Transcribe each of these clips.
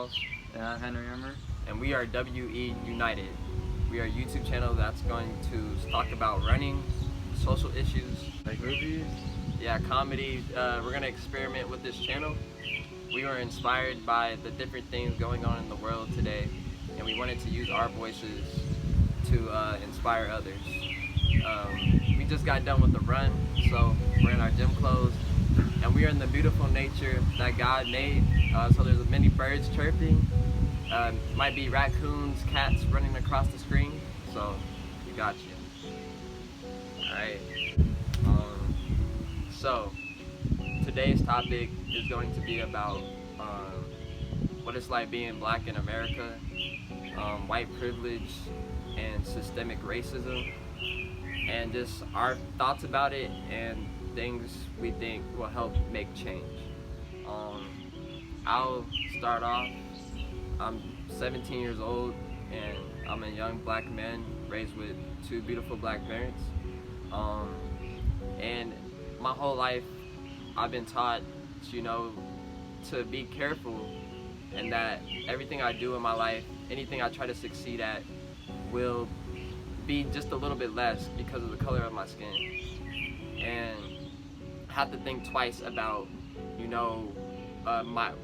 Miles. And I'm Henry Emmer. And we are WE United. We are a YouTube channel that's going to talk about running, social issues, Like movies? yeah, comedy. We're going to experiment with this channel. We were inspired by the different things going on in the world today, and we wanted to use our voices to inspire others. We just got done with the run, so we're in our gym clothes, and we are in the beautiful nature that God made. So there's many birds chirping, might be raccoons, cats running across the screen, so we got you. Alright, so today's topic is going to be about what it's like being black in America, white privilege, and systemic racism, and just our thoughts about it and things we think will help make change. I'll start off. I'm 17 years old and I'm a young black man raised with two beautiful black parents. And my whole life I've been taught, to be careful, and that everything I do in my life, anything I try to succeed at, will be just a little bit less because of the color of my skin. And I have to think twice about,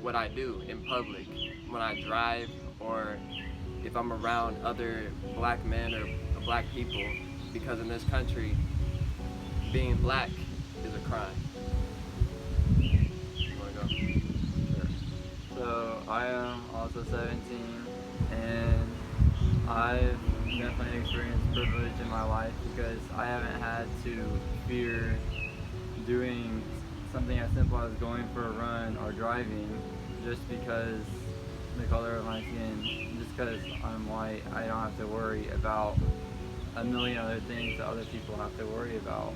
what I do in public when I drive, or if I'm around other black men or black people, because in this country, being black is a crime. You wanna go? Sure. So I am also 17, and I've definitely experienced privilege in my life because I haven't had to fear doing something as simple as going for a run or driving just because the color of my skin. Just because I'm white, I don't have to worry about a million other things that other people have to worry about.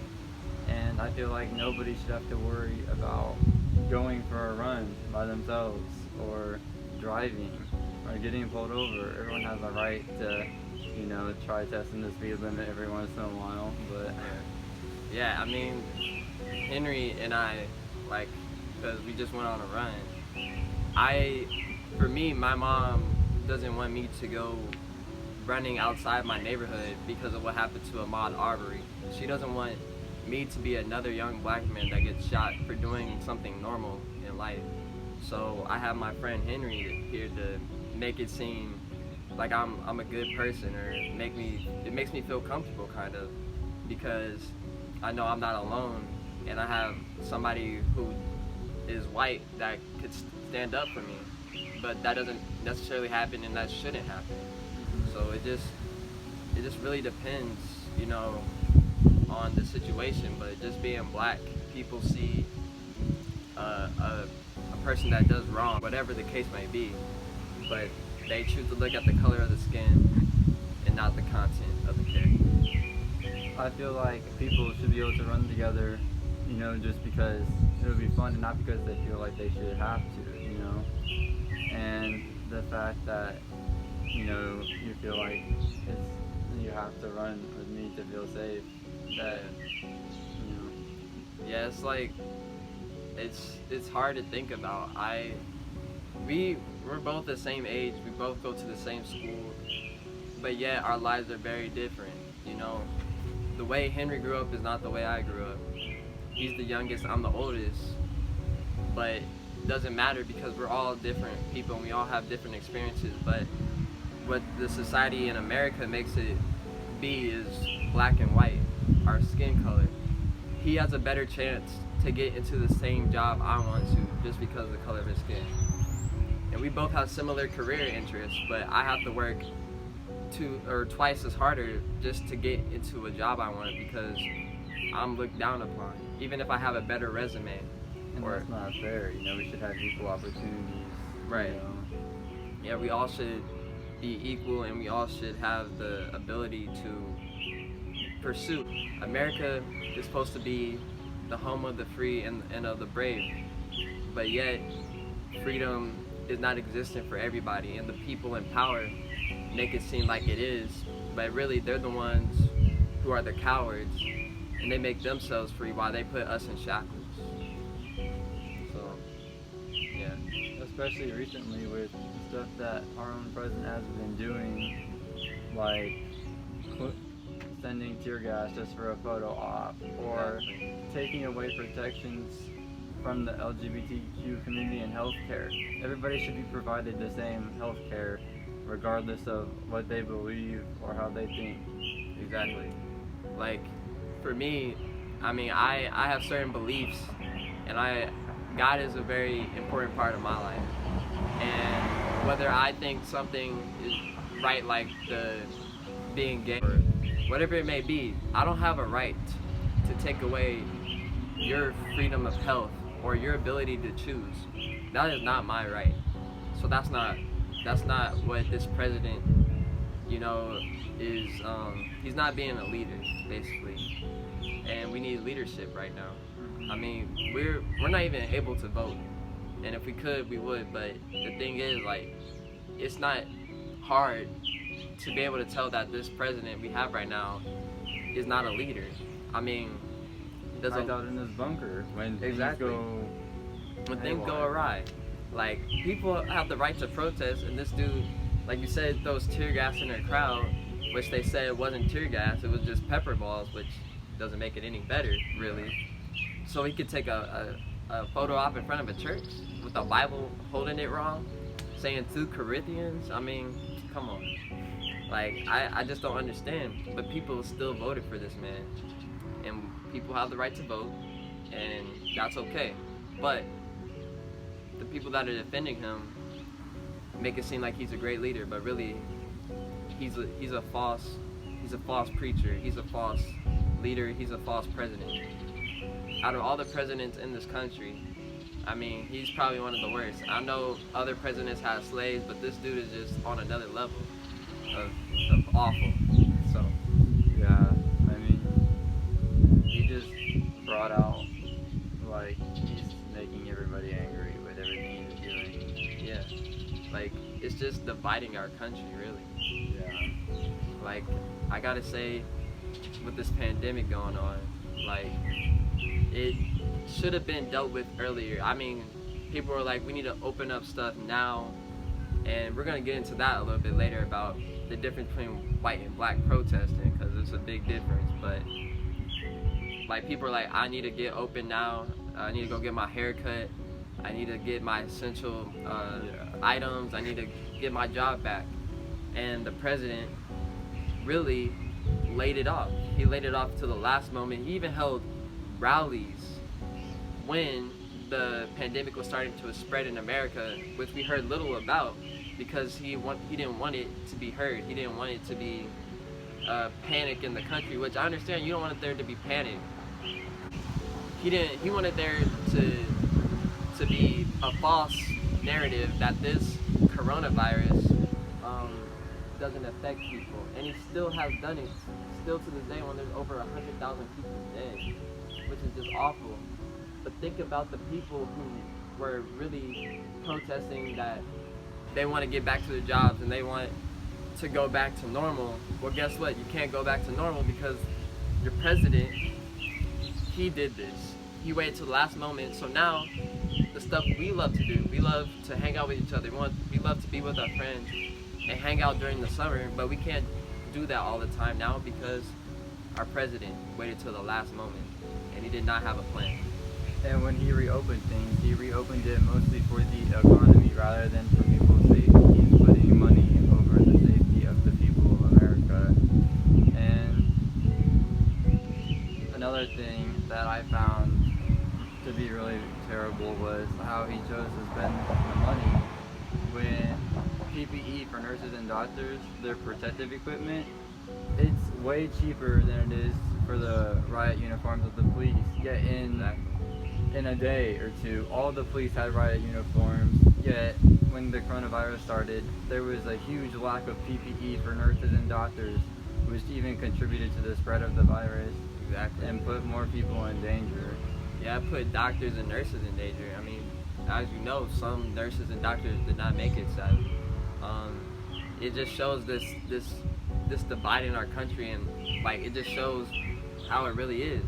And I feel like nobody should have to worry about going for a run by themselves or driving or getting pulled over. Everyone has a right to, try testing the speed limit every once in a while, but yeah, I mean, Henry and I, because we just went on a run, for me, my mom doesn't want me to go running outside my neighborhood because of what happened to Ahmaud Arbery. She doesn't want me to be another young black man that gets shot for doing something normal in life. So I have my friend Henry here to make it seem like I'm a good person, or it makes me feel comfortable, kind of, because I know I'm not alone, and I have somebody who is white that could stand up for me. But that doesn't necessarily happen, and that shouldn't happen. So it just really depends, on the situation. But just being black, people see a person that does wrong, whatever the case may be, but they choose to look at the color of the skin and not the content of the character. I feel like people should be able to run together, just because it would be fun, and not because they feel like they should have to, And the fact that, you feel like you have to run with me to feel safe, that, Yeah, it's hard to think about. We're both the same age, we both go to the same school, but yet our lives are very different, The way Henry grew up is not the way I grew up. He's the youngest, I'm the oldest, but it doesn't matter because we're all different people and we all have different experiences. But what the society in America makes it be is black and white, our skin color. He has a better chance to get into the same job I want to just because of the color of his skin. And we both have similar career interests, but I have to work twice as harder just to get into a job I want because I'm looked down upon, even if I have a better resume. And that's not fair, we should have equal opportunities. Right. Yeah, we all should be equal, and we all should have the ability to pursue. America is supposed to be the home of the free and of the brave, but yet freedom is not existent for everybody, and the people in power make it seem like it is, but really they're the ones who are the cowards, and they make themselves free while they put us in shackles. So, yeah. That's especially recently with stuff that our own president has been doing, like sending tear gas just for a photo op, or taking away protections from the LGBTQ community in healthcare. Everybody should be provided the same healthcare, regardless of what they believe or how they think. Exactly. Like, for me, I mean, I have certain beliefs, and God is a very important part of my life. And whether I think something is right, like the being gay, or whatever it may be, I don't have a right to take away your freedom of health or your ability to choose. That is not my right. So that's not what this president, you know, is. He's not being a leader, basically, and we need leadership right now. I mean, we're not even able to vote, and if we could, we would. But the thing is, like, it's not hard to be able to tell that this president we have right now is not a leader. I mean, Hides out in his bunker when things go awry. Like, people have the right to protest, and this dude, like you said, throws tear gas in their crowd, which they said wasn't tear gas, it was just pepper balls, which doesn't make it any better, really. So he could take a photo op in front of a church with the Bible holding it wrong, saying 2 Corinthians. I mean, come on. Like, I just don't understand. But people still voted for this man. And people have the right to vote, and that's okay. But the people that are defending him make it seem like he's a great leader, but really he's a false preacher, he's a false leader, he's a false president. Out of all the presidents in this country, I mean, he's probably one of the worst. I know other presidents had slaves, but this dude is just on another level of awful. So yeah, I mean, he just brought out, like, he's making everybody angry with everything he's doing. Yeah, like, it's just dividing our country, really. Yeah. Like, I gotta say, with this pandemic going on, like, it should have been dealt with earlier. I mean, people are like, we need to open up stuff now, and we're gonna get into that a little bit later about the difference between white and black protesting, because it's a big difference. But like, people are like, I need to get open now, I need to go get my hair cut, I need to get my essential items, I need to get my job back. And the president really laid it off. He laid it off to the last moment. He even held rallies when the pandemic was starting to spread in America, which we heard little about, because he didn't want it to be heard. He didn't want it to be panic in the country, which I understand. You don't want there to be panic. He wanted there to be a false narrative that this coronavirus doesn't affect people, and he still has done it, still to this day, when there's over 100,000 people dead, which is just awful. But think about the people who were really protesting that they want to get back to their jobs and they want to go back to normal. Well, guess what? You can't go back to normal because your president, he did this. He waited till the last moment. So now, the stuff we love to do, we love to hang out with each other. We love to be with our friends and hang out during the summer, but we can't do that all the time now because our president waited till the last moment and he did not have a plan. And when he reopened things, he reopened it mostly for the economy rather than for people's safety, and putting money over the safety of the people of America. And another thing that I found to be really terrible was how he chose to spend the money when PPE for nurses and doctors, their protective equipment, it's way cheaper than it is for the riot uniforms of the police. Yet in a day or two, all the police had riot uniforms, yet when the coronavirus started, there was a huge lack of PPE for nurses and doctors, which even contributed to the spread of the virus. Exactly. And put more people in danger. Yeah, it put doctors and nurses in danger. I mean, as you know, some nurses and doctors did not make it, sadly. It just shows this divide in our country, and like, it just shows how it really is.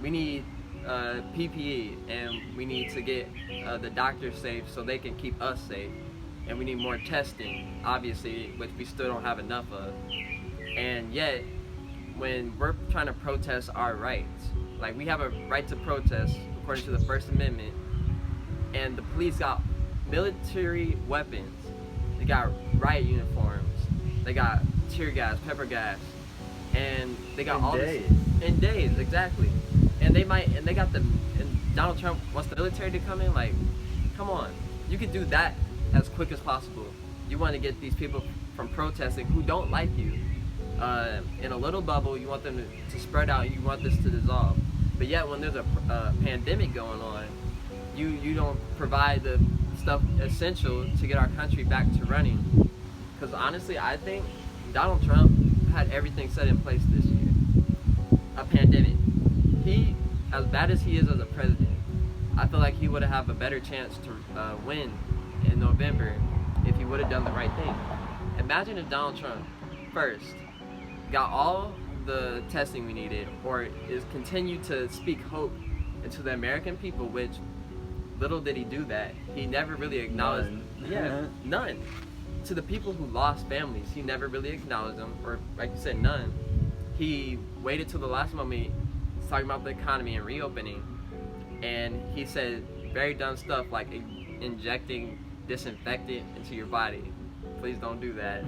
We need PPE, and we need to get the doctors safe so they can keep us safe. And we need more testing, obviously, which we still don't have enough of. And yet, when we're trying to protest our rights, like we have a right to protest according to the First Amendment, and the police got military weapons, they got riot uniforms, they got tear gas, pepper gas, and they got all this in days, exactly. And they got and Donald Trump wants the military to come in. Like, come on, you could do that as quick as possible. You want to get these people from protesting who don't like you in a little bubble. You want them to spread out. You want this to dissolve. But yet, when there's a pandemic going on, you don't provide the stuff essential to get our country back to running. Because honestly, I think Donald Trump had everything set in place this year. A pandemic. He, as bad as he is as a president, I feel like he would have a better chance to win in November if he would have done the right thing. Imagine if Donald Trump first got all the testing we needed, or is continued to speak hope into the American people, which little did he do that. He never really acknowledged none. To the people who lost families, he never really acknowledged them, or like you said, none. He waited till the last moment, talking about the economy and reopening, and he said very dumb stuff like injecting disinfectant into your body. Please don't do that.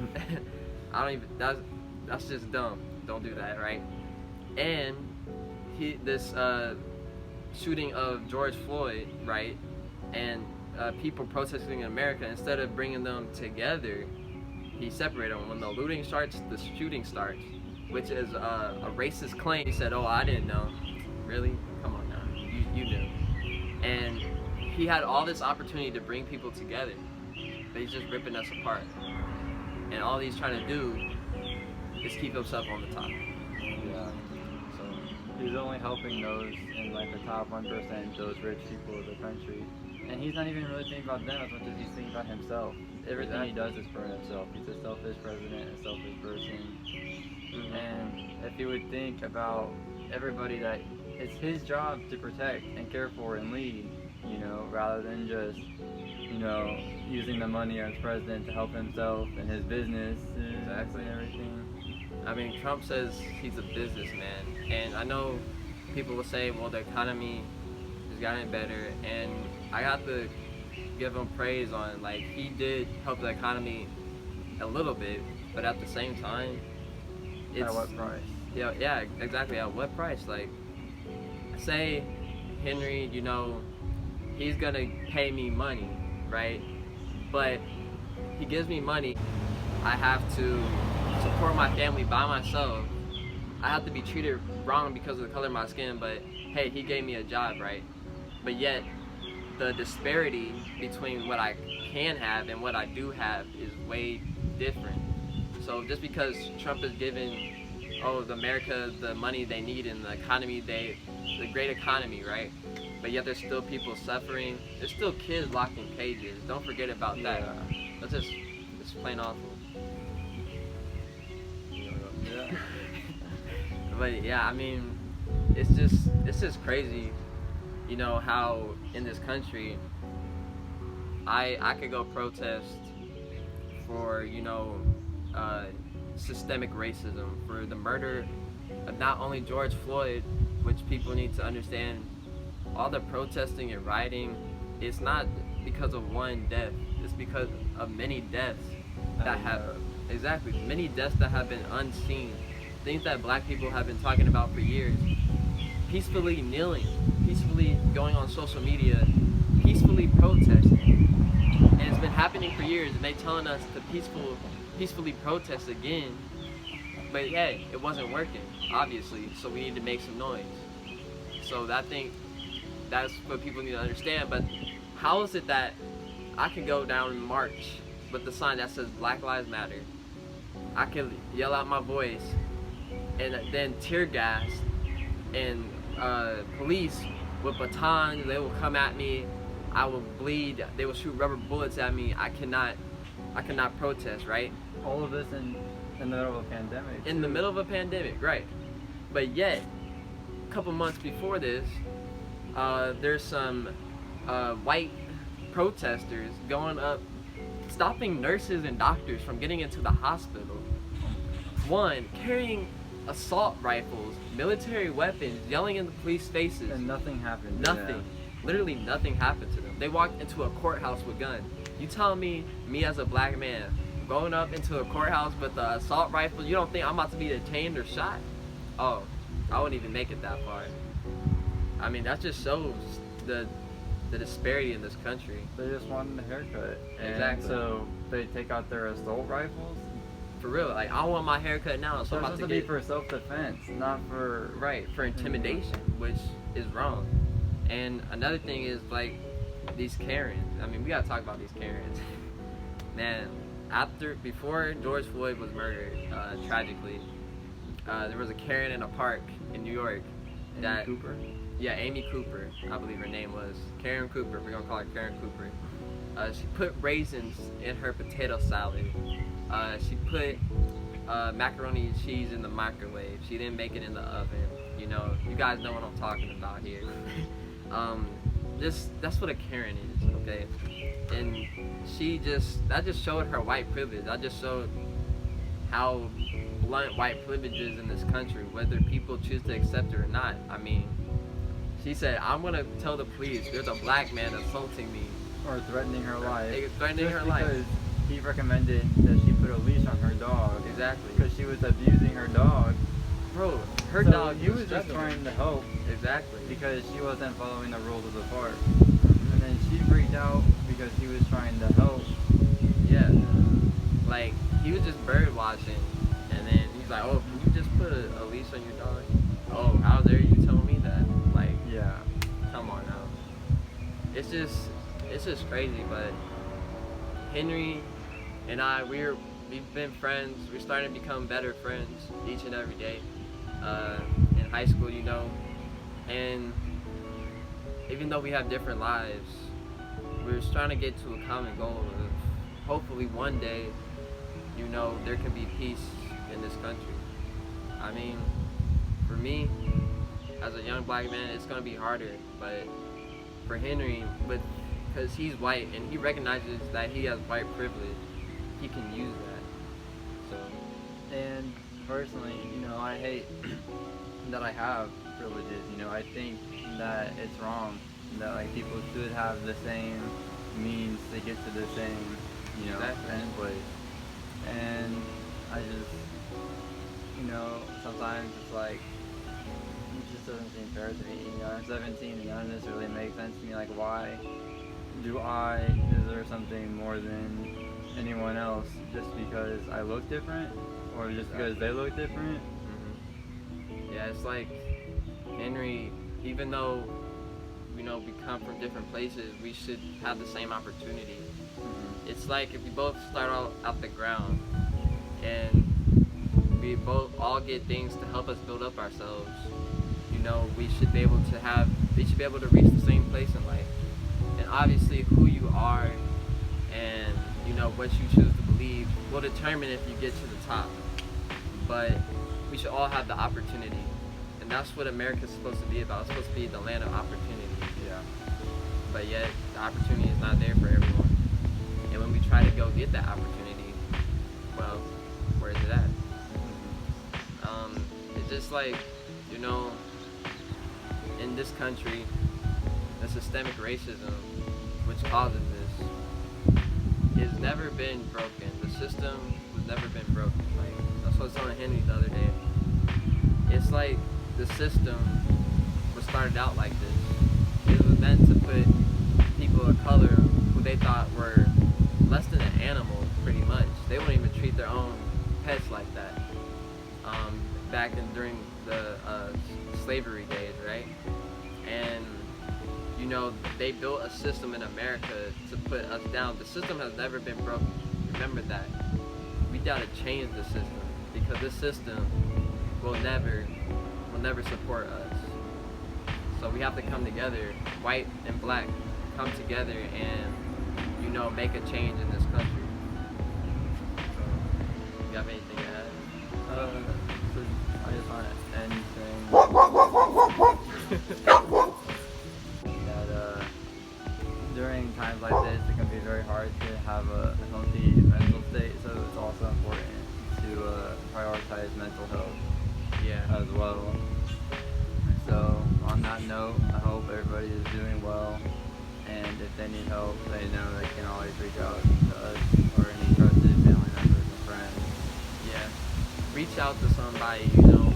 That's just dumb. Don't do that, right? And this shooting of George Floyd, right? And people protesting in America, instead of bringing them together, he separated them. When the looting starts, the shooting starts, which is a racist claim. He said, "Oh, I didn't know." Really? Come on now. You knew. And he had all this opportunity to bring people together, but he's just ripping us apart. And all he's trying to do is keep himself on the top. Yeah. So he's only helping those in like the top 1%, those rich people of the country. And he's not even really thinking about them as much as he's thinking about himself. Everything he does is for himself. He's a selfish president, a selfish person. Mm-hmm. And if he would think about everybody that it's his job to protect and care for and lead, you know, rather than just, you know, using the money as president to help himself and his business and everything. I mean, Trump says he's a businessman, and I know people will say, well, the economy has gotten better, and I got to give him praise on, like, he did help the economy a little bit, but at the same time, it's... At what price? Yeah, exactly, at what price? Like, say, Henry, you know, he's gonna pay me money, right? But he gives me money, I have to support my family by myself. I have to be treated wrong because of the color of my skin, but hey, he gave me a job, right? But yet, the disparity between what I can have and what I do have is way different. So just because Trump is giving, America the money they need and the economy, the great economy, right? But yet there's still people suffering. There's still kids locked in cages. Don't forget about that. That's just plain awful. Yeah. But yeah, I mean, it's just crazy, you know, how in this country I could go protest for, you know, systemic racism, for the murder of not only George Floyd, which people need to understand. All the protesting and rioting, it's not because of one death, it's because of many deaths that have many deaths that have been unseen, things that black people have been talking about for years, peacefully kneeling, peacefully going on social media, peacefully protesting, and it's been happening for years, and they telling us to peacefully protest again, but hey, it wasn't working, obviously, so we need to make some noise. So I think that's what people need to understand. But how is it that I can go down and march with the sign that says Black Lives Matter, I can yell out my voice, and then tear gas and police with batons, they will come at me, I will bleed, they will shoot rubber bullets at me, I cannot protest, right? All of this in the middle of a pandemic. In the middle of a pandemic, right? But yet, a couple months before this, there's some white protesters going up, stopping nurses and doctors from getting into the hospital. One, carrying assault rifles, military weapons, yelling in the police faces. And nothing happened. to Nothing. them. Literally nothing happened to them. They walked into a courthouse with guns. You tell me as a black man, going up into a courthouse with an assault rifle, you don't think I'm about to be detained or shot? Oh, I wouldn't even make it that far. I mean, that just shows the disparity in this country. They just wanted a haircut. And Exactly. so they take out their assault rifles. For real, like, I want my haircut now, so They're I'm about supposed to to be get... for self-defense, not for... Right, for intimidation, which is wrong. And another thing is, like, these Karens. I mean, we gotta talk about these Karens. Man, before George Floyd was murdered, tragically, there was a Karen in a park in New York. Amy Cooper? Yeah, Amy Cooper, I believe her name was. Karen Cooper, we're gonna call her Karen Cooper. She put raisins in her potato salad. She put macaroni and cheese in the microwave. She didn't make it in the oven. You know, you guys know what I'm talking about here. That's what a Karen is, okay? And that just showed her white privilege. That just showed how blunt white privilege is in this country, whether people choose to accept it or not. I mean, she said, I'm gonna tell the police there's a black man assaulting me. Or threatening her life. Threatening Just her life. because he recommended that she put a leash on her dog. Exactly. Because she was abusing her dog. Bro, her So dog he was just struggling. trying to help Exactly. because she wasn't following the rules of the park. And then she freaked out because he was trying to help. Yeah. Like, he was just bird watching, and then he's like, oh, can you just put a leash on your dog? Oh, how dare you tell me that? Like, Yeah. come on now. It's just crazy, but Henry and I, we've been friends. We're starting to become better friends each and every day. In high school, you know, and even though we have different lives, we're just trying to get to a common goal of hopefully one day, you know, there can be peace in this country. I mean, for me, as a young black man, it's gonna be harder, but for Henry, because he's white and he recognizes that he has white privilege, he can use that. So, And personally, you know, I hate that I have privileges. You know, I think that it's wrong that like people should have the same means to get to the same, you know, Exactly. end place. And I just, you know, sometimes it's like it just doesn't seem fair to me. You know, I'm 17 and none of this really makes sense to me. Like, why do I deserve something more than anyone else just because I look different, or just because they look different? Yeah, it's like Henry, even though, you know, we come from different places, we should have the same opportunity. It's like if we both start out at the ground and we both all get things to help us build up ourselves, you know, we should be able to reach the same place in life. And obviously who you are and, you know, what you choose to believe will determine if you get to the top. But we should all have the opportunity. And that's what America's supposed to be about. It's supposed to be the land of opportunity. Yeah. But yet, the opportunity is not there for everyone. And when we try to go get that opportunity, well, where is it at? It's just like, you know, in this country, the systemic racism which causes this has never been broken. The system has never been broken. Like, that's what I was telling Henry the other day. It's like the system was started out like this. It was meant to put people of color who they thought were less than an animal, pretty much. They wouldn't even treat their own pets like that. Back during the slavery days, right? And you know, they built a system in America to put us down. The system has never been broken. Remember that. We gotta change the system because this system will never support us. So we have to come together, white and black, come together and, you know, make a change in this country. So, you have anything to add? So I just want to end saying that note, I hope everybody is doing well, and if they need help, they know they can always reach out to us or any trusted family members and friends. Yeah, reach out to somebody, you know,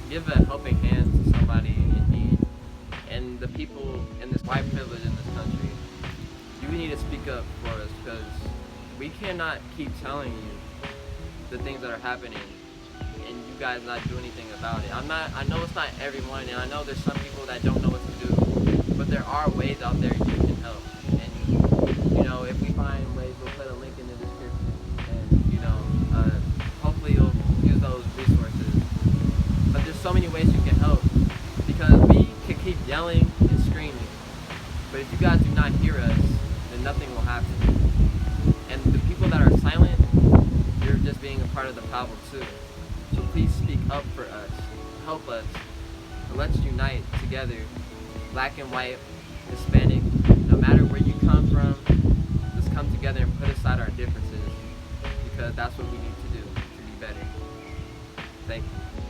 give a helping hand to somebody in need. And the people in this white privilege in this country, you need to speak up for us, because we cannot keep telling you the things that are happening and you guys not do anything about it. I know it's not everyone, and I know there's some people that don't know what to do, but there are ways out there you can help. And, you know, if we find ways, we'll put a link in the description, and, you know, hopefully you'll use those resources. But there's so many ways you can help, because we can keep yelling and screaming, but if you guys do not hear us, then nothing will happen. And the people that are silent, you're just being a part of the problem too. So please speak up for us, help us, and let's unite together, black and white, Hispanic, no matter where you come from, let's come together and put aside our differences, because that's what we need to do to be better. Thank you.